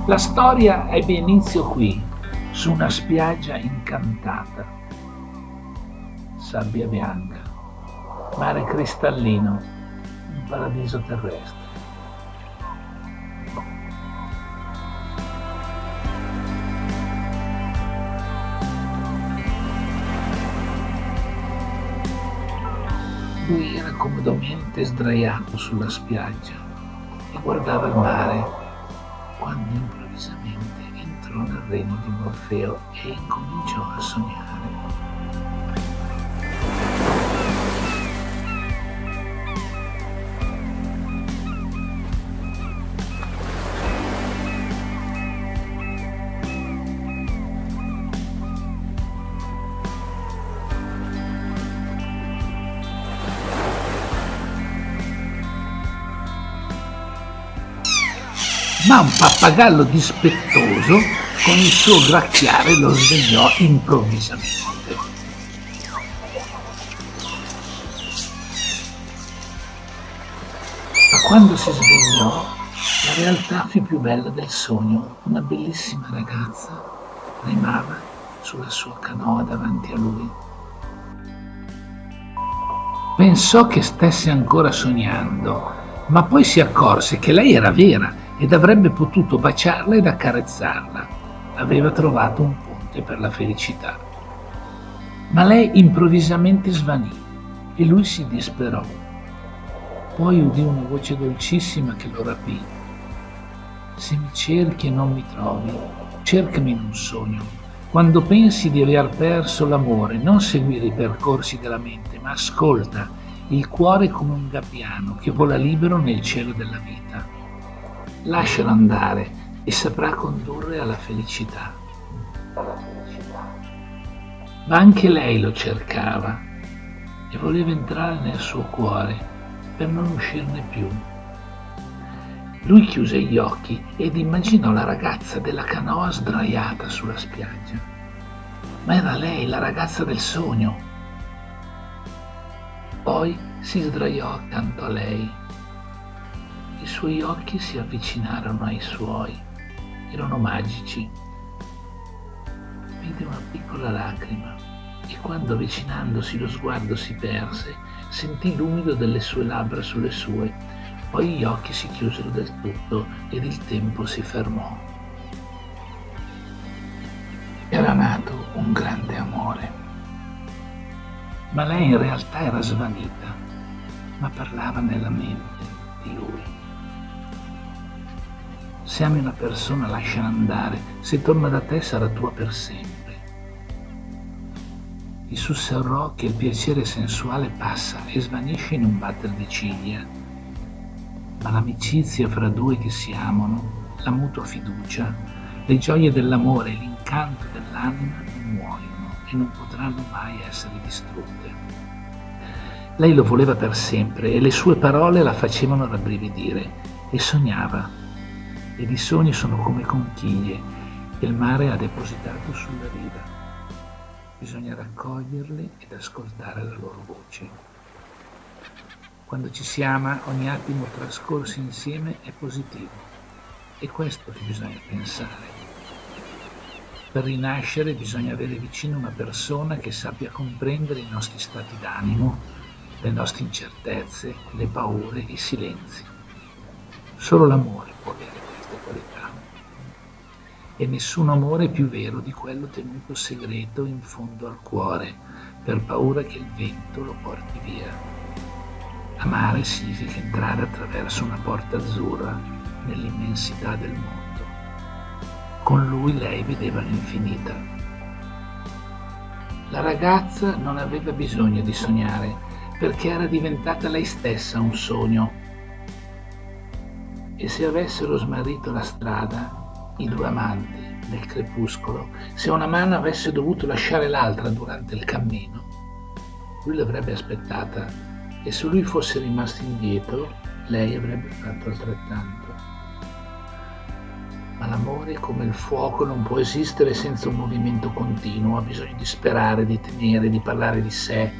La storia ebbe inizio qui, su una spiaggia incantata. Sabbia bianca, mare cristallino, un paradiso terrestre. Lui era comodamente sdraiato sulla spiaggia e guardava il mare, quando improvvisamente entrò nel regno di Morfeo e incominciò a sognare. Ma un pappagallo dispettoso con il suo gracchiare lo svegliò improvvisamente. Ma quando si svegliò, la realtà fu più bella del sogno. Una bellissima ragazza remava sulla sua canoa davanti a lui. Pensò che stesse ancora sognando, ma poi si accorse che lei era vera ed avrebbe potuto baciarla ed accarezzarla. Aveva trovato un ponte per la felicità. Ma lei improvvisamente svanì e lui si disperò. Poi udì una voce dolcissima che lo rapì. Se mi cerchi e non mi trovi, cercami in un sogno. Quando pensi di aver perso l'amore, non seguire i percorsi della mente, ma ascolta il cuore come un gabbiano che vola libero nel cielo della vita. Lascialo andare e saprà condurre alla felicità. Ma anche lei lo cercava e voleva entrare nel suo cuore per non uscirne più. Lui chiuse gli occhi ed immaginò la ragazza della canoa sdraiata sulla spiaggia. Ma era lei, la ragazza del sogno. Poi si sdraiò accanto a lei. I suoi occhi si avvicinarono ai suoi. Erano magici. Vide una piccola lacrima e quando avvicinandosi lo sguardo si perse, sentì l'umido delle sue labbra sulle sue. Poi gli occhi si chiusero del tutto ed il tempo si fermò. Era nato un grande amore. Ma lei in realtà era svanita, ma parlava nella mente di lui. Se ami una persona, lasciala andare. Se torna da te, sarà tua per sempre. Gli sussurrò che il piacere sensuale passa e svanisce in un batter di ciglia. Ma l'amicizia fra due che si amano, la mutua fiducia, le gioie dell'amore e l'incanto dell'anima non muoiono e non potranno mai essere distrutte. Lei lo voleva per sempre e le sue parole la facevano rabbrividire e sognava. Ed i sogni sono come conchiglie che il mare ha depositato sulla riva. Bisogna raccoglierle ed ascoltare la loro voce. Quando ci si ama, ogni attimo trascorso insieme è positivo. È questo che bisogna pensare. Per rinascere bisogna avere vicino una persona che sappia comprendere i nostri stati d'animo, le nostre incertezze, le paure, i silenzi. Solo l'amore può avere queste qualità. E nessun amore è più vero di quello tenuto segreto in fondo al cuore, per paura che il vento lo porti via. Amare significa entrare attraverso una porta azzurra nell'immensità del mondo. Con lui lei vedeva l'infinita. La ragazza non aveva bisogno di sognare, perché era diventata lei stessa un sogno. E se avessero smarrito la strada, i due amanti, nel crepuscolo, se una mano avesse dovuto lasciare l'altra durante il cammino, lui l'avrebbe aspettata e se lui fosse rimasto indietro, lei avrebbe fatto altrettanto. Ma l'amore, come il fuoco, non può esistere senza un movimento continuo, ha bisogno di sperare, di temere, di parlare di sé,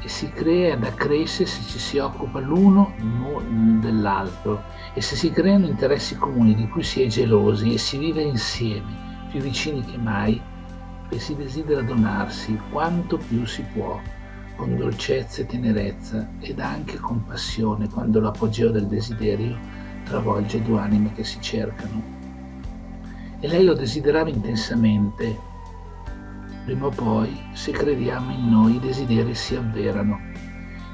e si crea ed accresce se ci si occupa l'uno dell'altro e se si creano interessi comuni di cui si è gelosi e si vive insieme, più vicini che mai, e si desidera donarsi quanto più si può, con dolcezza e tenerezza ed anche compassione quando l'apogeo del desiderio travolge due anime che si cercano. E lei lo desiderava intensamente. Prima o poi, se crediamo in noi, i desideri si avverano.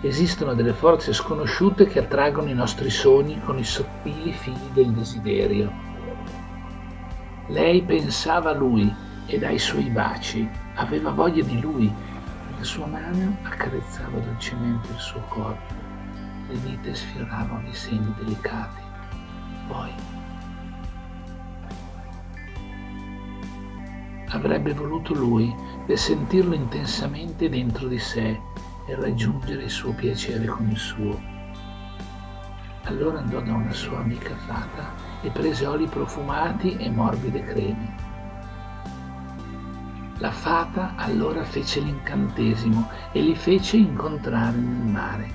Esistono delle forze sconosciute che attraggono i nostri sogni con i sottili fili del desiderio. Lei pensava a lui ed ai suoi baci, aveva voglia di lui. La sua mano accarezzava dolcemente il suo corpo, le dita sfioravano i seni delicati. Poi avrebbe voluto lui per sentirlo intensamente dentro di sé e raggiungere il suo piacere con il suo. Allora andò da una sua amica fata e prese oli profumati e morbide creme. La fata allora fece l'incantesimo e li fece incontrare nel mare.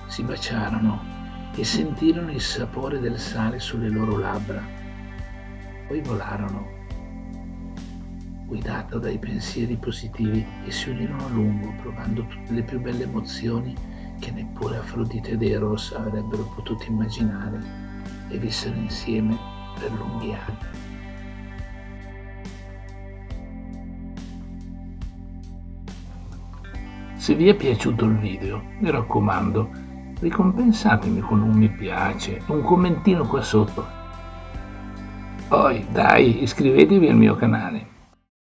Si baciarono e sentirono il sapore del sale sulle loro labbra. Poi volarono, guidato dai pensieri positivi, e si unirono a lungo, provando tutte le più belle emozioni che neppure Afrodite ed Eros avrebbero potuto immaginare, e vissero insieme per lunghi anni. Se vi è piaciuto il video, mi raccomando, ricompensatemi con un mi piace, un commentino qua sotto. Poi, dai, iscrivetevi al mio canale.